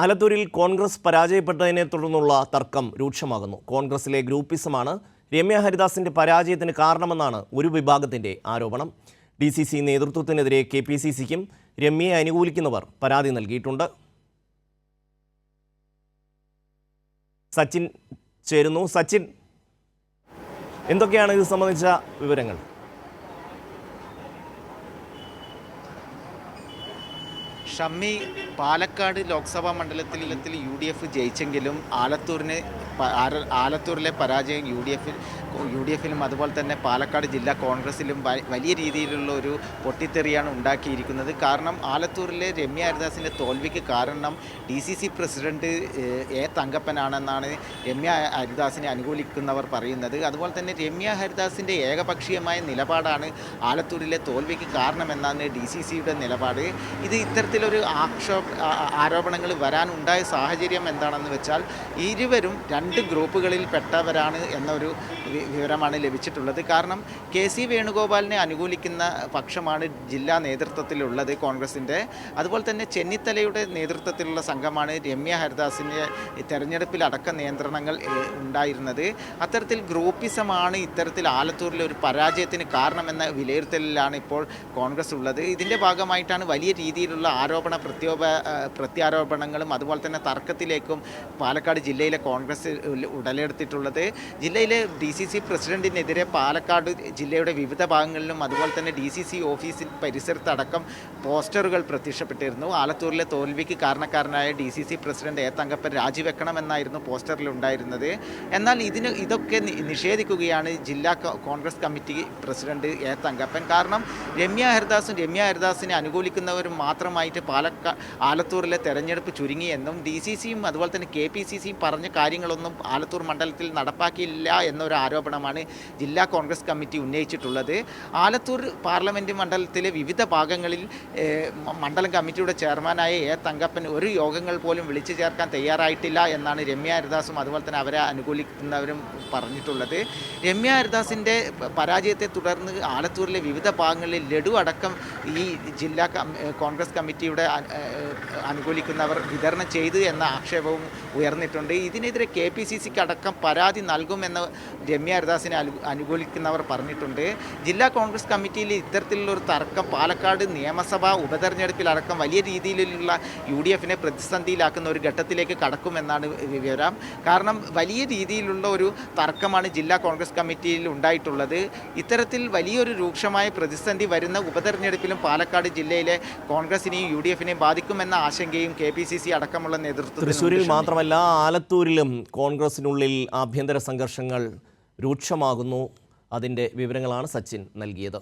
ആലത്തൂരിൽ കോൺഗ്രസ് പരാജയപ്പെട്ടതിനെ തുടർന്നുള്ള തർക്കം രൂക്ഷമാകുന്നു. കോൺഗ്രസിലെ ഗ്രൂപ്പിസമാണ് രമ്യ ഹരിദാസിന്റെ പരാജയത്തിന് കാരണമെന്നാണ് ഒരു വിഭാഗത്തിന്റെ ആരോപണം. DCC നേതൃത്വത്തിനെതിരെ KPCCക്കും രമ്യയെ അനുകൂലിക്കുന്നവർ പരാതി നൽകിയിട്ടുണ്ട്. സച്ചിൻ ചേരുന്നു. സച്ചിൻ, എന്തൊക്കെയാണ് ഇത് സംബന്ധിച്ച വിവരങ്ങൾ? ഷമ്മി, പാലക്കാട് ലോക്സഭാ മണ്ഡലത്തിൽ UDF ജയിച്ചെങ്കിലും ആലത്തൂരിലെ പരാജയം UDFിലും അതുപോലെ തന്നെ പാലക്കാട് ജില്ലാ കോൺഗ്രസിലും വലിയ രീതിയിലുള്ള ഒരു പൊട്ടിത്തെറിയാണ് ഉണ്ടാക്കിയിരിക്കുന്നത്. കാരണം ആലത്തൂരിലെ രമ്യ ഹരിദാസിൻ്റെ തോൽവിക്ക് കാരണം DCC പ്രസിഡന്റ് തങ്കപ്പനാണെന്നാണ് രമ്യ ഹരിദാസിനെ അനുകൂലിക്കുന്നവർ പറയുന്നത്. അതുപോലെ തന്നെ രമ്യ ഹരിദാസിൻ്റെ ഏകപക്ഷീയമായ നിലപാടാണ് ആലത്തൂരിലെ തോൽവിക്ക് കാരണമെന്നാണ് DCCയുടെ നിലപാട്. ഇത് ഇത്തരത്തിലൊരു ആരോപണങ്ങൾ വരാനുണ്ടായ സാഹചര്യം എന്താണെന്ന് വെച്ചാൽ ഇരുവരും രണ്ട് ഗ്രൂപ്പുകളിൽ പെട്ടവരാണ് എന്നൊരു വിവരമാണ് ലഭിച്ചിട്ടുള്ളത്. കാരണം KC വേണുഗോപാലിനെ അനുകൂലിക്കുന്ന പക്ഷമാണ് ജില്ലാ നേതൃത്വത്തിലുള്ളത് കോൺഗ്രസിൻ്റെ. അതുപോലെ തന്നെ ചെന്നിത്തലയുടെ നേതൃത്വത്തിലുള്ള സംഘമാണ് രമ്യ ഹരിദാസിൻ്റെ തെരഞ്ഞെടുപ്പിലടക്ക നിയന്ത്രണങ്ങൾ ഉണ്ടായിരുന്നത്. അത്തരത്തിൽ ഗ്രൂപ്പിസമാണ് ഇത്തരത്തിൽ ആലത്തൂരിലെ ഒരു പരാജയത്തിന് കാരണമെന്ന വിലയിരുത്തലിലാണ് ഇപ്പോൾ കോൺഗ്രസ് ഉള്ളത്. ഇതിൻ്റെ ഭാഗമായിട്ടാണ് വലിയ രീതിയിലുള്ള പ്രത്യാരോപണങ്ങളും അതുപോലെ തന്നെ തർക്കത്തിലേക്കും പാലക്കാട് ജില്ലയിലെ കോൺഗ്രസ് ഉടലെടുത്തിട്ടുള്ളത്. ജില്ലയിലെ DCC പ്രസിഡന്റിനെതിരെ പാലക്കാട് ജില്ലയുടെ വിവിധ ഭാഗങ്ങളിലും അതുപോലെ തന്നെ DCC ഓഫീസിൽ പരിസരത്തടക്കം പോസ്റ്ററുകൾ പ്രത്യക്ഷപ്പെട്ടിരുന്നു. ആലത്തൂരിലെ തോൽവിക്ക് കാരണക്കാരനായ DCC പ്രസിഡന്റ് തങ്കപ്പൻ രാജിവെക്കണമെന്നായിരുന്നു പോസ്റ്ററിലുണ്ടായിരുന്നത്. എന്നാൽ ഇതൊക്കെ നിഷേധിക്കുകയാണ് ജില്ലാ കോൺഗ്രസ് കമ്മിറ്റി പ്രസിഡന്റ് തങ്കപ്പൻ. കാരണം രമ്യ ഹരിദാസിനെ അനുകൂലിക്കുന്നവരും മാത്രമായിട്ട് ആലത്തൂരിലെ തെരഞ്ഞെടുപ്പ് ചുരുങ്ങിയെന്നും DCCയും അതുപോലെ തന്നെ KPCCയും പറഞ്ഞ കാര്യങ്ങളൊന്നും ആലത്തൂർ മണ്ഡലത്തിൽ നടപ്പാക്കിയില്ല എന്നൊരു ആരോപണമാണ് ജില്ലാ കോൺഗ്രസ് കമ്മിറ്റി ഉന്നയിച്ചിട്ടുള്ളത്. ആലത്തൂർ പാർലമെൻറ്റ് മണ്ഡലത്തിലെ വിവിധ ഭാഗങ്ങളിൽ മണ്ഡലം കമ്മിറ്റിയുടെ ചെയർമാനായ തങ്കപ്പൻ ഒരു യോഗങ്ങൾ പോലും വിളിച്ചു ചേർക്കാൻ തയ്യാറായിട്ടില്ല എന്നാണ് രമ്യ ഹരിദാസും അതുപോലെ തന്നെ അവരെ അനുകൂലിക്കുന്നവരും പറഞ്ഞിട്ടുള്ളത്. രമ്യ ഹരിദാസിൻ്റെ പരാജയത്തെ തുടർന്ന് ആലത്തൂരിലെ വിവിധ ഭാഗങ്ങളിൽ ലഡു അടക്കം ഈ ജില്ലാ കോൺഗ്രസ് കമ്മിറ്റിയുടെ അനുകൂലിക്കുന്നവർ വിതരണം ചെയ്തു എന്ന ആക്ഷേപവും ഉയർന്നിട്ടുണ്ട്. ഇതിനെതിരെ KPCCക്ക് അടക്കം പരാതി നൽകുമെന്ന് രമ്യ ഹരിദാസിനെ അനുകൂലിക്കുന്നവർ പറഞ്ഞിട്ടുണ്ട്. ജില്ലാ കോൺഗ്രസ് കമ്മിറ്റിയിൽ ഇത്തരത്തിലുള്ളൊരു തർക്കം പാലക്കാട് നിയമസഭാ ഉപതെരഞ്ഞെടുപ്പിലടക്കം വലിയ രീതിയിലുള്ള UDFിനെ പ്രതിസന്ധിയിലാക്കുന്ന ഒരു ഘട്ടത്തിലേക്ക് കടക്കുമെന്നാണ് വിവരം. കാരണം വലിയ രീതിയിലുള്ള ഒരു തർക്കമാണ് ജില്ലാ കോൺഗ്രസ് കമ്മിറ്റിയിൽ ഉണ്ടായിട്ടുള്ളത്. ഇത്തരത്തിൽ വലിയൊരു രൂക്ഷമായ പ്രതിസന്ധി വരുന്ന ഉപതെരഞ്ഞെടുപ്പിലും പാലക്കാട് ജില്ലയിലെ കോൺഗ്രസിനെയും UDFിനെയും ബാധിക്കുമെന്ന ആശങ്കയും KPCC അടക്കമുള്ള നേതൃത്വത്തിൽ തൃശ്ശൂരിൽ മാത്രമല്ല ആലത്തൂരിലും കോൺഗ്രസിനുള്ളിൽ ആഭ്യന്തര സംഘർഷങ്ങൾ രൂക്ഷമാകുന്നു. അതിൻ്റെ വിവരങ്ങളാണ് സച്ചിൻ നൽകിയത്.